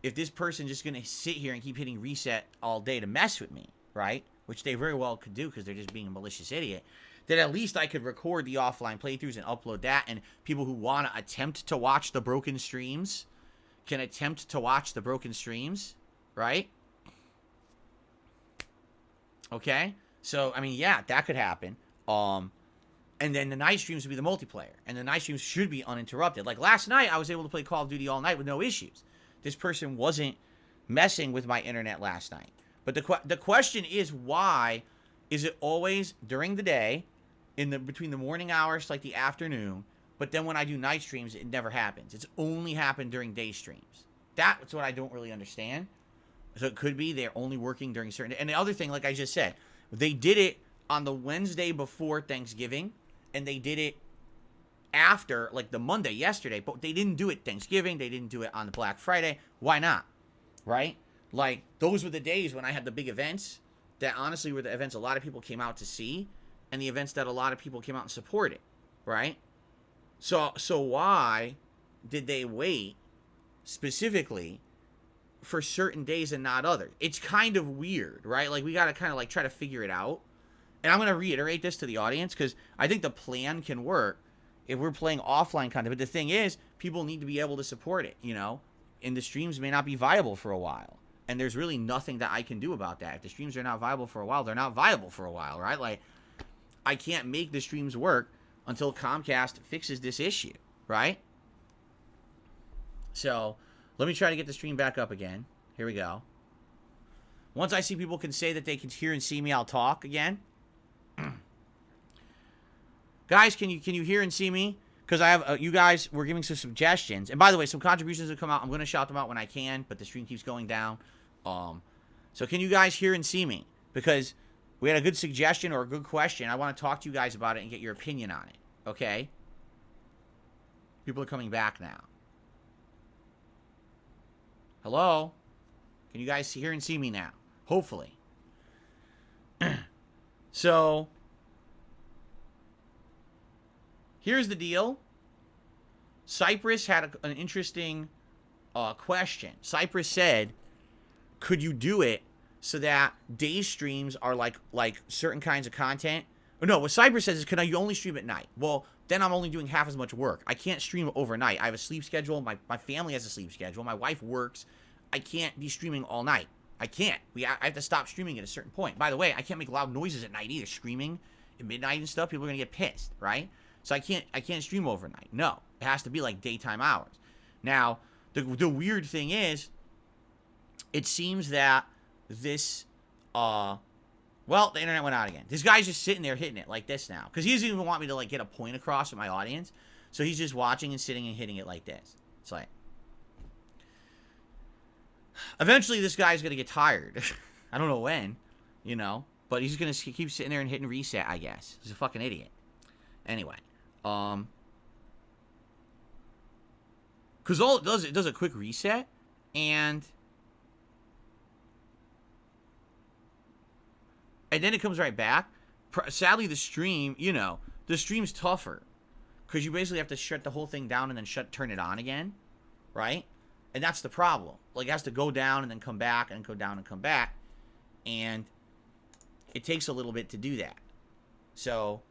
If this person just going to sit here and keep hitting reset all day to mess with me, right? Which they very well could do because they're just being a malicious idiot. Then at least I could record the offline playthroughs and upload that. And people who want to attempt to watch the broken streams can attempt to watch the broken streams, right? Okay? So, I mean, yeah, that could happen. And then the night streams would be the multiplayer. And the night streams should be uninterrupted. Like last night, I was able to play Call of Duty all night with no issues. This person wasn't messing with my internet last night. But the question is, why is it always during the day, between the morning hours to like the afternoon, but then when I do night streams, it never happens. It's only happened during day streams. That's what I don't really understand. So it could be they're only working during certain... And the other thing, like I just said, they did it on the Wednesday before Thanksgiving, and they did it after, like the Monday, yesterday, but they didn't do it Thanksgiving. They didn't do it on the Black Friday. Why not? Right? Like, those were the days when I had the big events that honestly were the events a lot of people came out to see, and the events that a lot of people came out and supported, right? So why did they wait specifically for certain days and not others? It's kind of weird, right? Like, we got to kind of like try to figure it out. And I'm going to reiterate this to the audience because I think the plan can work. if we're playing offline content. But the thing is, people need to be able to support it, and the streams may not be viable for a while. And there's really nothing that I can do about that. If the streams are not viable for a while, they're not viable for a while, right? Like, I can't make the streams work until Comcast fixes this issue, right? So, let me try to get the stream back up again. Here we go. Once I see people can say that they can hear and see me, I'll talk again. Guys, can you hear and see me? Because I have you guys were giving some suggestions, and by the way, some contributions have come out. I'm going to shout them out when I can, but the stream keeps going down. So can you guys hear and see me? Because we had a good suggestion or a good question. I want to talk to you guys about it and get your opinion on it. Okay? People are coming back now. Hello? Can you guys hear and see me now? Hopefully. So, here's the deal. Cypress had an interesting question. Cypress said, could you do it so that day streams are like certain kinds of content? Or no, what Cypress says is, can you only stream at night? Well, then I'm only doing half as much work. I can't stream overnight. I have a sleep schedule. My family has a sleep schedule. My wife works. I can't be streaming all night. I can't. I have to stop streaming at a certain point. By the way, I can't make loud noises at night either. Screaming at midnight and stuff, people are gonna get pissed, right? So I can't stream overnight. No, it has to be like daytime hours. Now, the weird thing is, it seems that this, well, the internet went out again. This guy's just sitting there hitting it like this now, because he doesn't even want me to like get a point across with my audience. So he's just watching and sitting and hitting it like this. It's like, eventually this guy's gonna get tired. I don't know when, but he's gonna keep sitting there and hitting reset, I guess. He's a fucking idiot. Anyway, because all it does a quick reset, and then it comes right back. Sadly, the stream, the stream's tougher, because you basically have to shut the whole thing down and then turn it on again, right? And that's the problem. Like, it has to go down and then come back, and go down and come back, and it takes a little bit to do that. So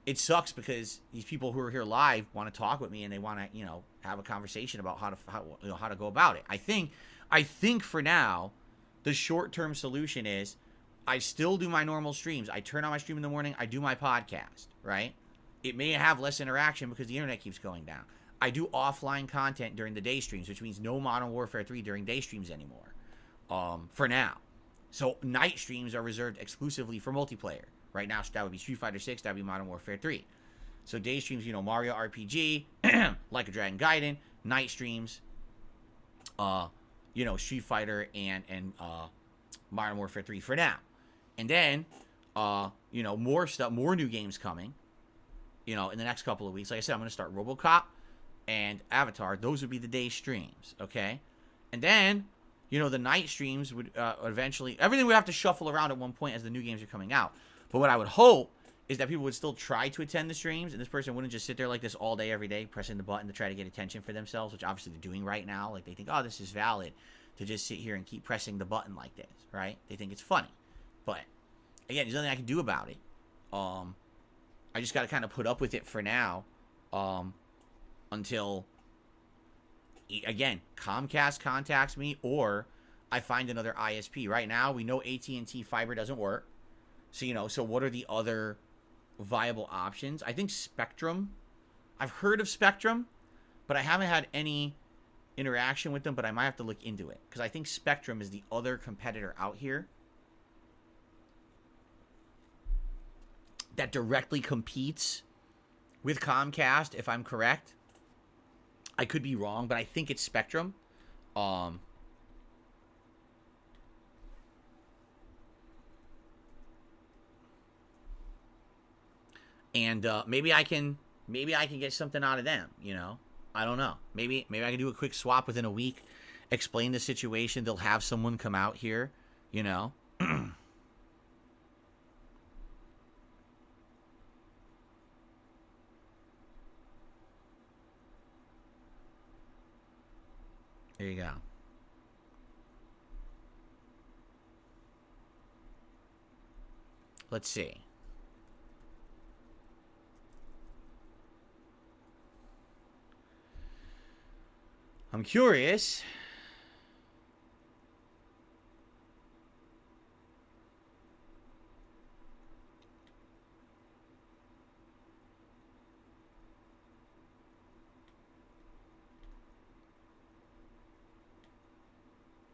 it sucks, because these people who are here live want to talk with me, and they want to, have a conversation about how to go about it. I think for now, the short-term solution is I still do my normal streams. I turn on my stream in the morning. I do my podcast, right? It may have less interaction because the internet keeps going down. I do offline content during the day streams, which means no Modern Warfare 3 during day streams anymore, for now. So night streams are reserved exclusively for multiplayer. Right now, that would be Street Fighter 6, that would be Modern Warfare 3. So day streams, Mario RPG, Like a Dragon Gaiden. Night streams, Street Fighter and Modern Warfare 3 for now. And then, more stuff, more new games coming, in the next couple of weeks. Like I said, I'm going to start RoboCop and Avatar. Those would be the day streams, okay? And then, the night streams would eventually, everything would have to shuffle around at one point as the new games are coming out. But what I would hope is that people would still try to attend the streams, and this person wouldn't just sit there like this all day, every day, pressing the button to try to get attention for themselves, which obviously they're doing right now. Like, they think, oh, this is valid to just sit here and keep pressing the button like this, right? They think it's funny. But, again, there's nothing I can do about it. I just got to kind of put up with it for now, until, again, Comcast contacts me, or I find another ISP. Right now, we know AT&T fiber doesn't work. So, so what are the other viable options? I think Spectrum. I've heard of Spectrum, but I haven't had any interaction with them, but I might have to look into it, because I think Spectrum is the other competitor out here that directly competes with Comcast, if I'm correct. I could be wrong, but I think it's Spectrum. And maybe I can get something out of them, I don't know. Maybe I can do a quick swap within a week, explain the situation. They'll have someone come out here, There you go. Let's see. I'm curious.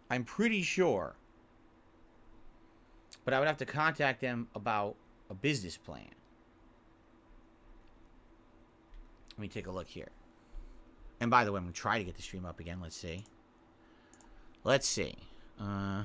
I'm pretty sure. But I would have to contact them about a business plan. Let me take a look here. And by the way, I'm going to try to get the stream up again. Let's see. Let's see. No.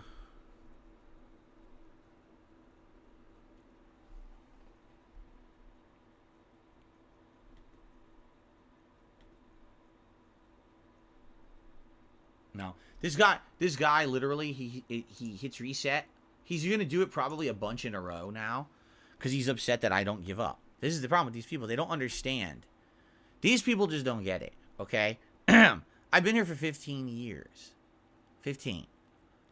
This guy literally, he hits reset. He's going to do it probably a bunch in a row now because he's upset that I don't give up. This is the problem with these people. They don't understand. These people just don't get it, okay? I've been here for 15 years. 15.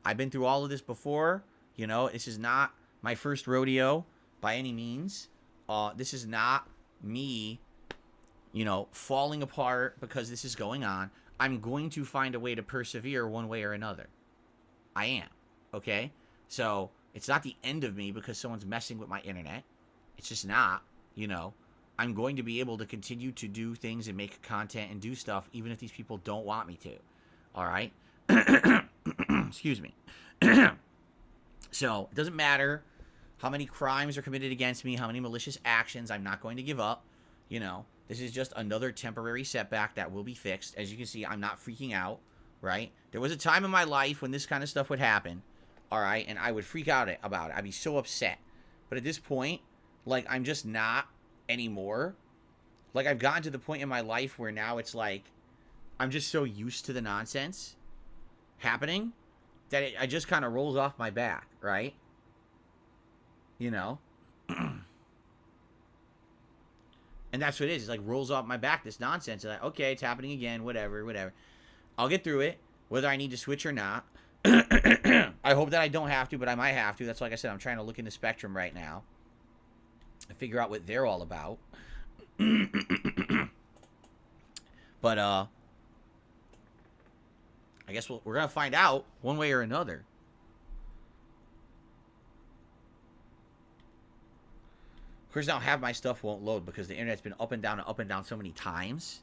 I've been through all of this before. You know, this is not my first rodeo by any means. This is not me, you know, falling apart because this is going on. I'm going to find a way to persevere one way or another. I am, okay? So, it's not the end of me because someone's messing with my internet. It's just not, you know. I'm going to be able to continue to do things and make content and do stuff even if these people don't want me to. All right? Excuse me. So, it doesn't matter how many crimes are committed against me, how many malicious actions. I'm not going to give up. You know, this is just another temporary setback that will be fixed. As you can see, I'm not freaking out, right? There was a time in my life when this kind of stuff would happen, all right? And I would freak out about it. I'd be so upset. But at this point, like, I'm just not anymore. Like, I've gotten to the point in my life where now it's like I'm just so used to the nonsense happening that it just kind of rolls off my back, right? You know? And that's what it is. It's like rolls off my back, this nonsense. Like, okay, it's happening again, whatever. I'll get through it, whether I need to switch or not. I hope that I don't have to, but I might have to. That's like I said, I'm trying to look into Spectrum right now and figure out what they're all about. But, I guess we're going to find out one way or another. Of course, now half my stuff won't load because the internet's been up and down so many times,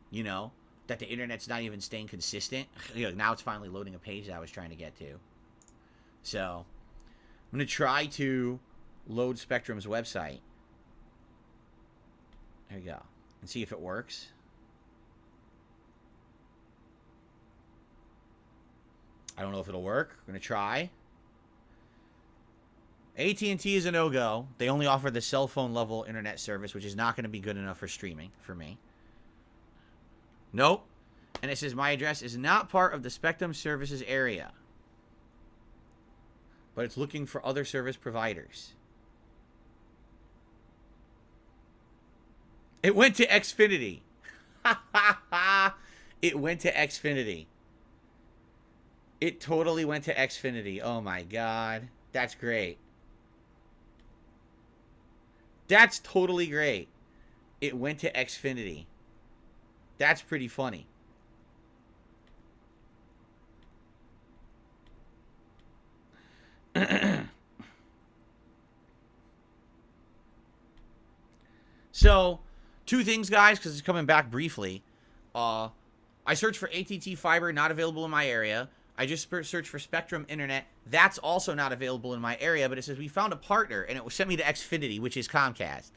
you know, that the internet's not even staying consistent. You know, now it's finally loading a page that I was trying to get to. So, I'm going to try to load Spectrum's website. There you go. And see if it works. I don't know if it'll work. We're going to try. AT&T is a no-go. They only offer the cell phone level internet service, which is not going to be good enough for streaming for me. Nope. And it says my address is not part of the Spectrum services area. But it's looking for other service providers. It went to Xfinity. It went to Xfinity. It totally went to Xfinity. Oh my god. That's great. That's totally great. It went to Xfinity. That's pretty funny. So, two things, guys, because it's coming back briefly. I searched for AT&T Fiber, not available in my area. I just searched for Spectrum Internet. That's also not available in my area, but it says we found a partner, and it sent me to Xfinity, which is Comcast.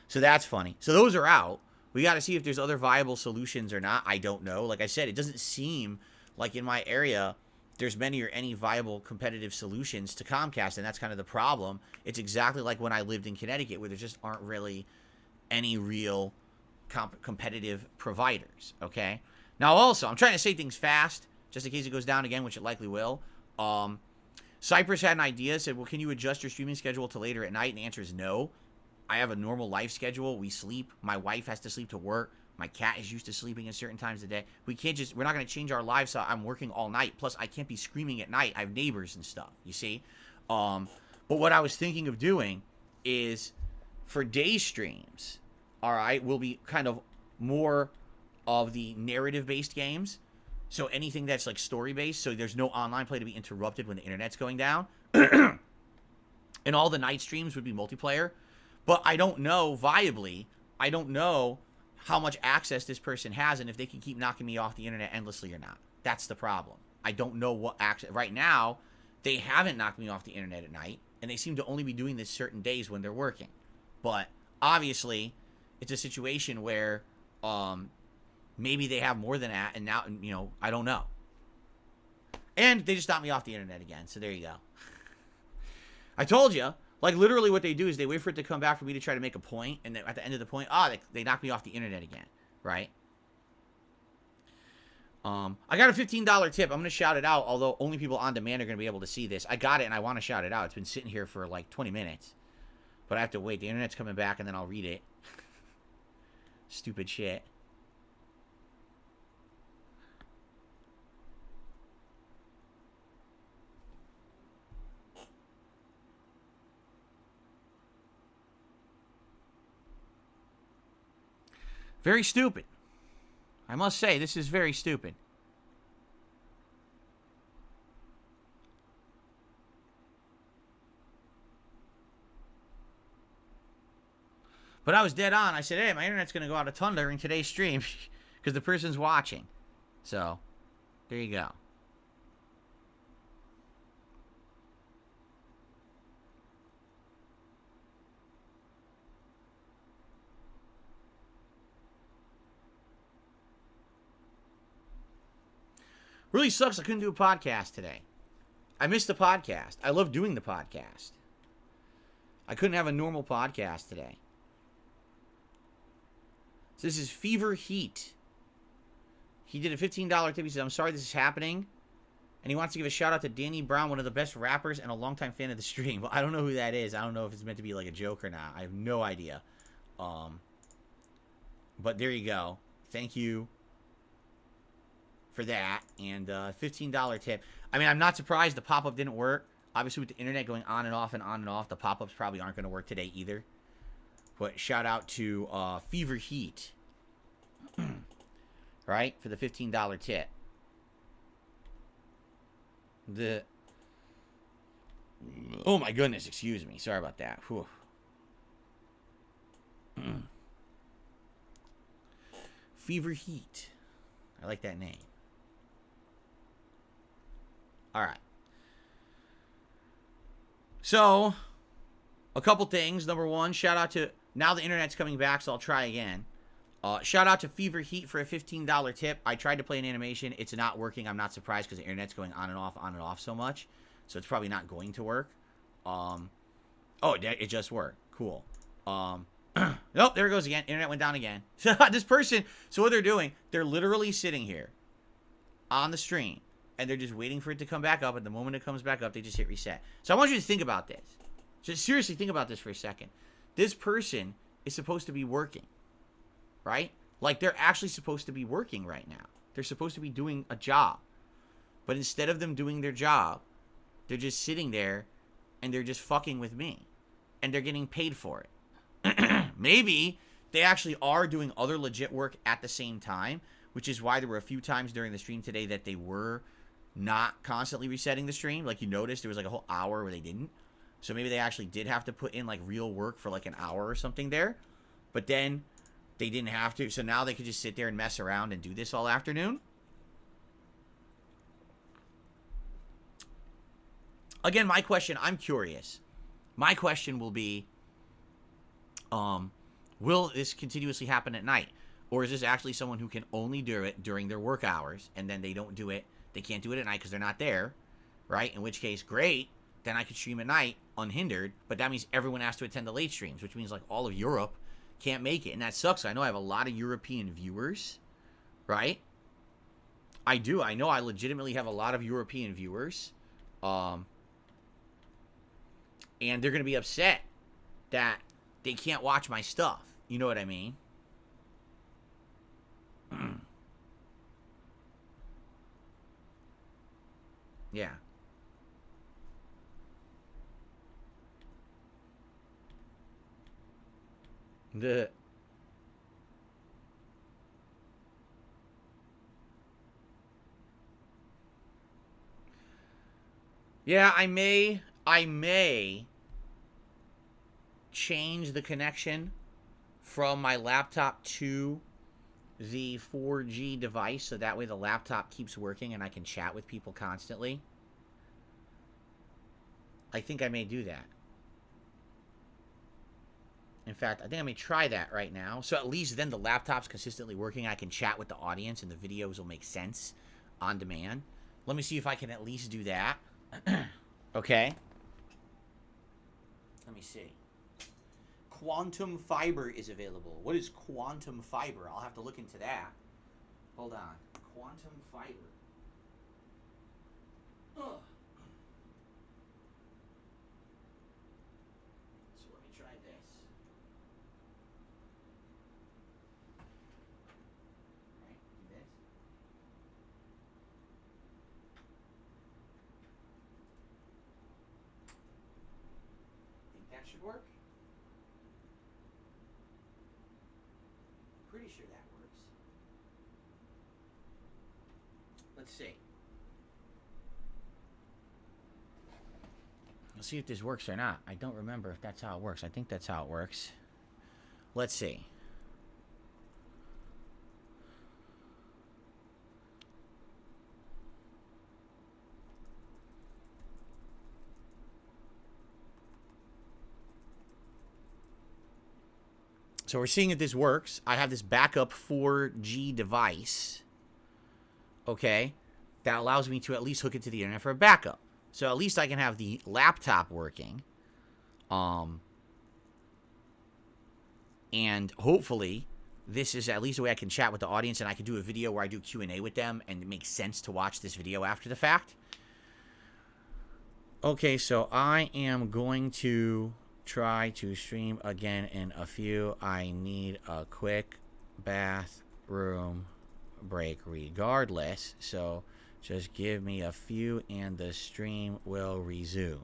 So that's funny. So those are out. We got to see if there's other viable solutions or not. I don't know. Like I said, it doesn't seem like in my area there's many or any viable competitive solutions to Comcast, and that's kind of the problem. It's exactly like when I lived in Connecticut, where there just aren't really any real competitive providers, okay? Now, also, I'm trying to say things fast, just in case it goes down again, which it likely will. Cypress had an idea, said, well, can you adjust your streaming schedule to later at night? And the answer is no. I have a normal life schedule. We sleep. My wife has to sleep to work. My cat is used to sleeping at certain times of the day. We're not going to change our lives, so I'm working all night. Plus, I can't be screaming at night. I have neighbors and stuff, you see? But what I was thinking of doing is, for day streams, all right, will be kind of more of the narrative-based games. So anything that's like story based, so there's no online play to be interrupted when the internet's going down. And all the night streams would be multiplayer. But I don't know viably, I don't know how much access this person has and if they can keep knocking me off the internet endlessly or not. That's the problem. I don't know what access. Right now, they haven't knocked me off the internet at night, and they seem to only be doing this certain days when they're working. But obviously, it's a situation where maybe they have more than that, and now, you know, I don't know. And they just knocked me off the internet again, so there you go. I told you, like, literally what they do is they wait for it to come back for me to try to make a point, and then at the end of the point, they knock me off the internet again, right? I got a $15 tip. I'm going to shout it out, although only people on demand are going to be able to see this. I got it, and I want to shout it out. It's been sitting here for, like, 20 minutes. But I have to wait. The internet's coming back, and then I'll read it. Stupid shit. Very stupid. I must say, this is very stupid. But I was dead on. I said, hey, my internet's going to go out a ton during today's stream because the person's watching. So, there you go. Really sucks I couldn't do a podcast today. I missed the podcast. I love doing the podcast. I couldn't have a normal podcast today. So this is Fever Heat. He did a $15 tip. He says, I'm sorry this is happening. And he wants to give a shout out to Danny Brown, one of the best rappers and a longtime fan of the stream. Well, I don't know who that is. I don't know if it's meant to be like a joke or not. I have no idea. But there you go. Thank you for that. And $15 tip. I mean, I'm not surprised the pop-up didn't work. Obviously, with the internet going on and off and on and off, the pop-ups probably aren't going to work today either. But shout out to Fever Heat. Right? For the $15 tip. Oh my goodness, excuse me. Sorry about that. Whew. Fever Heat. I like that name. Alright. So, a couple things. Number one, shout out to... Now the internet's coming back, so I'll try again. Shout out to Fever Heat for a $15 tip. I tried to play an animation. It's not working. I'm not surprised because the internet's going on and off so much. So it's probably not going to work. Oh, it just worked. Cool. Nope, there it goes again. Internet went down again. This person, so what they're doing, they're literally sitting here on the stream, and they're just waiting for it to come back up. And the moment it comes back up, they just hit reset. So I want you to think about this. Just seriously think about this for a second. This person is supposed to be working, right? Like, they're actually supposed to be working right now. They're supposed to be doing a job. But instead of them doing their job, they're just sitting there, and they're just fucking with me. And they're getting paid for it. Maybe they actually are doing other legit work at the same time, which is why there were a few times during the stream today that they were not constantly resetting the stream. Like, you noticed there was like a whole hour where they didn't. So maybe they actually did have to put in like real work for like an hour or something there. But then they didn't have to. So now they could just sit there and mess around and do this all afternoon. Again, my question, I'm curious. My question will be, will this continuously happen at night? Or is this actually someone who can only do it during their work hours, and then they don't do it, they can't do it at night because they're not there, right? In which case, great, then I could stream at night unhindered, but that means everyone has to attend the late streams, which means like all of Europe can't make it, and that sucks. I know I have a lot of European viewers, right? I do. I know I legitimately have a lot of European viewers, and they're going to be upset that they can't watch my stuff. You know what I mean? Yeah. The... Yeah, I may change the connection from my laptop to the 4G device so that way the laptop keeps working and I can chat with people constantly. I think I may do that. In fact, I think I may try that right now. So at least then the laptop's consistently working. I can chat with the audience and the videos will make sense on demand. Let me see if I can at least do that. Okay. Let me see. Quantum fiber is available. What is quantum fiber? I'll have to look into that. Hold on. Quantum fiber. Ugh. So let me try this. Right, do this. Think that should work? Pretty sure that works. Let's see. Let's see if this works or not. I don't remember if that's how it works. I think that's how it works. Let's see. So we're seeing if this works. I have this backup 4G device, okay, that allows me to at least hook it to the internet for a backup. So at least I can have the laptop working. And hopefully this is at least a way I can chat with the audience and I can do a video where I do Q&A with them and it makes sense to watch this video after the fact. Okay, so I am going to try to stream again in a few. I need a quick bathroom break regardless, so just give me a few and the stream will resume.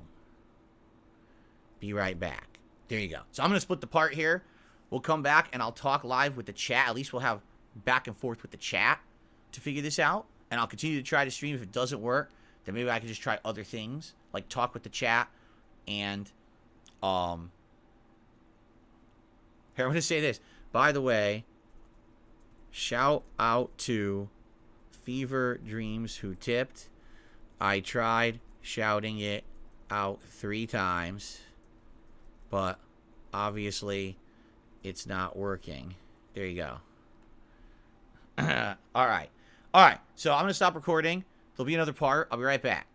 Be right back. There you go. So I'm going to split the part here. We'll come back and I'll talk live with the chat. At least we'll have back and forth with the chat to figure this out. And I'll continue to try to stream. If it doesn't work, then maybe I can just try other things, like talk with the chat and here, I'm going to say this. By the way, shout out to Fever Dreams who tipped. I tried shouting it out 3 times, but obviously it's not working. There you go. All right. So I'm going to stop recording. There'll be another part. I'll be right back.